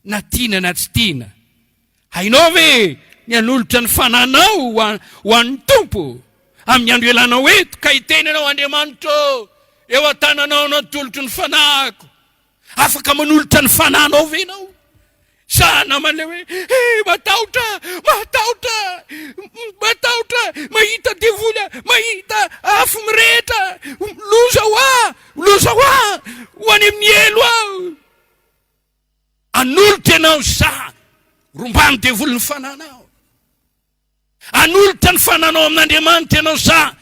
Na tiana na tsy tiana. Hainao ve ny anolotra ny fananao ho an'ny tompo amin'ny andro elanao eto ka hitenanao Andriamanitra eo an-tananao natolotry ny fanahiko. Afaka manolotra ny fananao ve ianao? Sa naman'ilay hoe matahotra, mahita devoly, mahita afo mirehitra, loza ho any amin'ny elo aho. Anolotra ianao sa rombany devoly ny fananao. Anolotra ny fananao amin'Andriamanitra ianao sa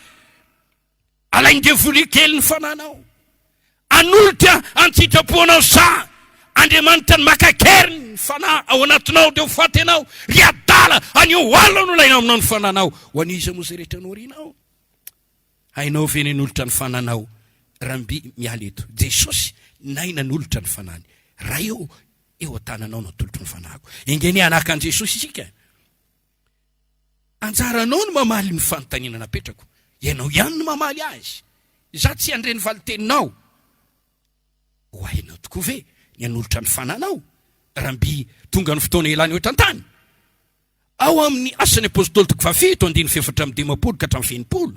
alainy devoly kely ny fananao. Anolotra antsitraponao sa Andriamanitra ny makakery ny fanahy ao anatinao dia ho faty ianao. Ry adala anio alina no ilaina aminao ny fananao. Ho an'iza moa izay rehetra anorianao. Hainao ve ny anolotra ny fananao? Ramby miala eto. Jesosy nay nanolotra ny fanany. Raha eo an-tananao natolotry ny fanahiko. Ingeny anaka an Jesosy isika. Anjaranao no mamaly ny fanontaniana napetrako. Ianao ihany no mamaly azy. Za tsy andreny valiteninao. Ho hainao tokoa ve ny anolotra ny fananao? Ramby tonga ny fotoana elany oetrantany. Ao amin'ny asan'ny apôstôly toko 7:4-20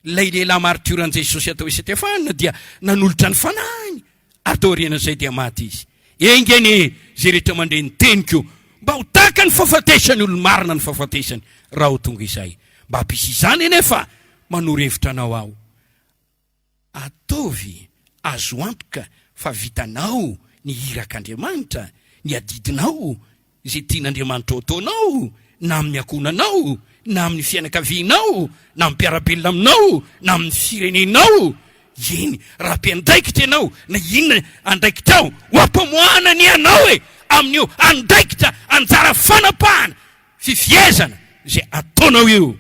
ilay lehilahy martyran Jesosy atao hoe Setefana dia nanolotra ny fanany. Atao aorianan'izay dia maty izy. Engeny zay rehetra mandray ny teniko mba ho taka ny fahafatesany olona marina ny fahafatesany raha ho tonga izay. Mba hampisy izany nefa manoro-hevitra anao ao. Ataovy azo antoka fa vitanao ny irak'Andriamanitra, ny adidinao, izay tian'Andriamanitra ataonao, na amin'ny akonanao, na amin'ny fianakavianao, na amin'ny mpiarabelona aminao, na amin'ny firenenao. Eny, raha mpiandraikitra ianao, na inona andraikitra ao, ho ampamoana ny anao amin'io andraikitra anjara fanapahana, fifiezana, izay ataonao io.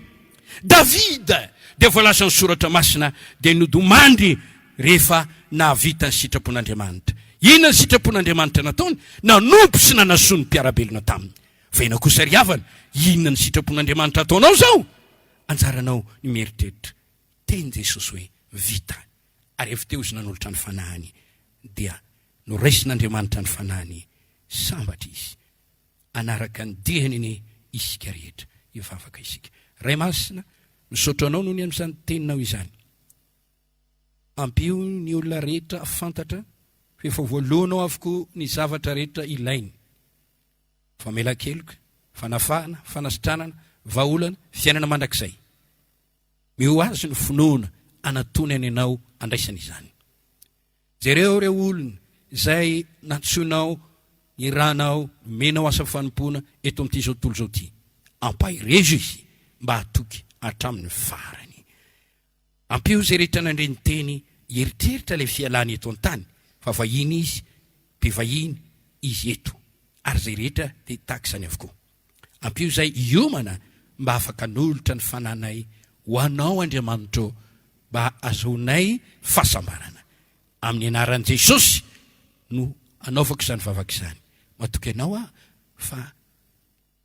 Davida dia voalaza ny soratra masina dia nodomandry rehefa nahavita ny sitrapon'Andriamanitra. Inona ny sitrapon'Andriamanitra nataony? Nanompo sy nanasoa ny mpiarabelona taminy. Fa ianao kosa ry havana, inona ny sitrapon'Andriamanitra ataonao zao? Anjaranao ny mieritreritra. Teny Jesosy hoe vita. Ary efa teo izy nanolotra ny fanahiny dia noraisin'Andriamanitra ny fanahiny sambatra izy. Anaraka ny dihany ny isika rehetra. Efa afaka isika. Ray masina, misaotra anao noho ny amin'izany teninao izany. ampio ny olona rehetra fantatra fefa voalohanao avokoa ny zavatra rehetra ilainy: famela-keloka, fanafahana, fanasitranana, vaolana, fiainana mandrakizay. Mio azy ny finoana anatony any anao andraisana izany. Jereo reo olona izay natsoinao ny ranao, menao asa fanompoana eto amin'ity zao tontolo zao ty, ampahirezo izy mba hatoky hatramin'ny farany. Ampio zay rehetra nandreny teny eritreritra le fialany eto an-tany, fa vahiny izy, mpivahiny izy eto, ary zay rehetra dia takizany avokoa. Ampio zay iomana mba afaka nolotra ny fananay ho anao Andriamanitra, mba azonay fahasambarana. Amin'ny anaran'i Jesosy no anaovako izany vavaka izany. Matoky anao fa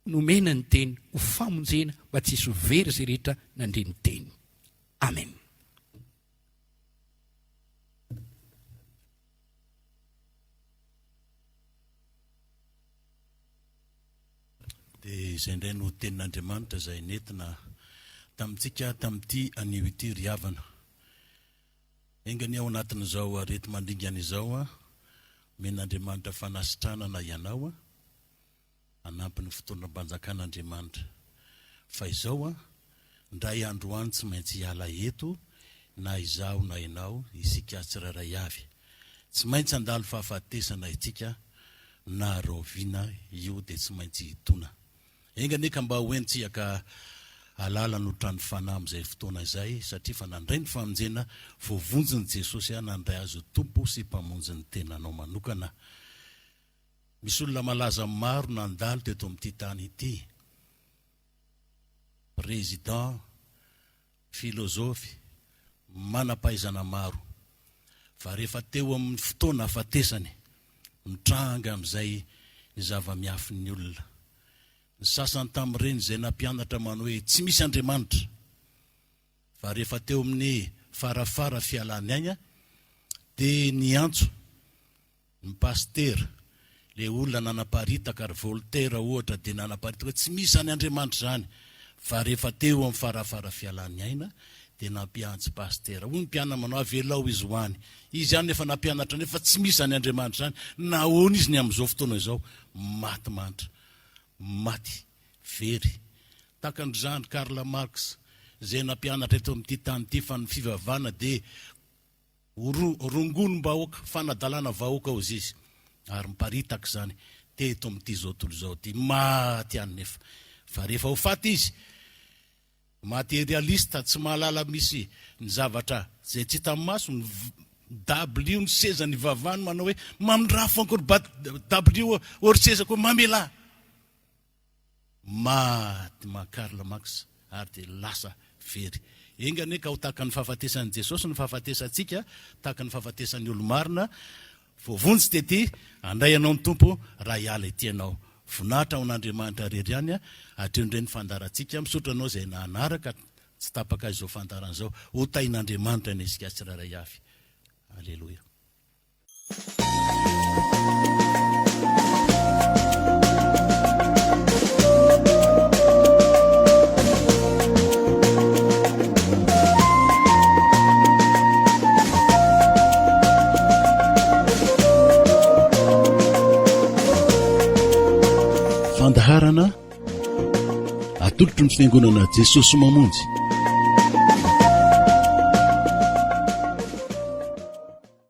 nomena ny teny ho famonjena mba tsy hisy ho very zay rehetra nandreny teny. Amen. Dia izay indray no tenin'Andriamanitra izay nentina tamintsika tamin'ity anio ity riavana. Engany ao anatin'izao arety mandringana izao men'Andriamanitra fanasitranana ianao anampin'ny fotoanam-panjakan'Andriamanitra. Fa izao ndray androany tsy maintsy hiala eto, na izaho na ianao, isika tsirairay avy. Tsy maintsy andalo fahafatesana itsika, na roviana io dia tsy maintsy hitona. Engany ka mba hoentsika alala no trano fanahy amin'izay fotoana izay, satria fa nandray ny famonjena voavonjin'i Jesosy nandray azo tompo sy mpamonjy ny tenanao manokana. Misy olona malaza maro nandalo teto amin'ity tany ity: président, filozofy, manam-pahaizana maro. Fa rehefa teo amin'ny fotoana hafatesany, mitranga amin'izay ny zava-miafin'ny olona. Ny sasany tamin'ireny izay nampianatra manao hoe tsy misy Andriamanitra. Fa rehefa teo amin'ny farafara fialany aigna, dia niantso ny pastera, le olona nanaparitaka, ary Voltaire ohatra dia nanaparitaka tsy misy any Andriamanitra zany. Fa rehefa teo amin'ny farafara fialany aina, dia nampiantso pastera. Hoy ny mpiana manao avelao izy hoany. Izy ihany efa nampianatra nefa tsy misy any Andriamanitra zany. Nahoana izy ny amin'izao fotoana izao? Maty mantra, maty very. Takan'izany Karl Marx zay nampianatra eto amin'ity tany ity fa ny fivavahana dia rongonom-bahoaka, fanadalana vahoaka ao izy. Ary miparitaka izany teto amin'ity zao tontolo izao ty, maty any nefa. Fa rehefa ho faty izy, materialista, tsy mahalala misy ny zavatra zay tsy hita maso, ny W ny seza ny vavahany manao hoe mamindrafo ankoro W ory seza koa mamela. Maty Karl Marx ary dia lasa very. Engany ka ho tahaka ny fahafatesan'i Jesosy ny fahafatesantsika, tahaka ny fahafatesan'ny olo-marina. Voavonjy tety, andray anao ny tompo raha hiala ity anao. Vonahitra ao n'Andriamanitra rery ihany hatreo ny fandarantsika. Misaotra anao izay nahanaraka, tsy tapaka izao fandaran izao. Ho tain'Andriamanitra ny isika tsirairay avy. Alleluia. Fandaharana atolotro ny fiangonana Jesosy Mamonjy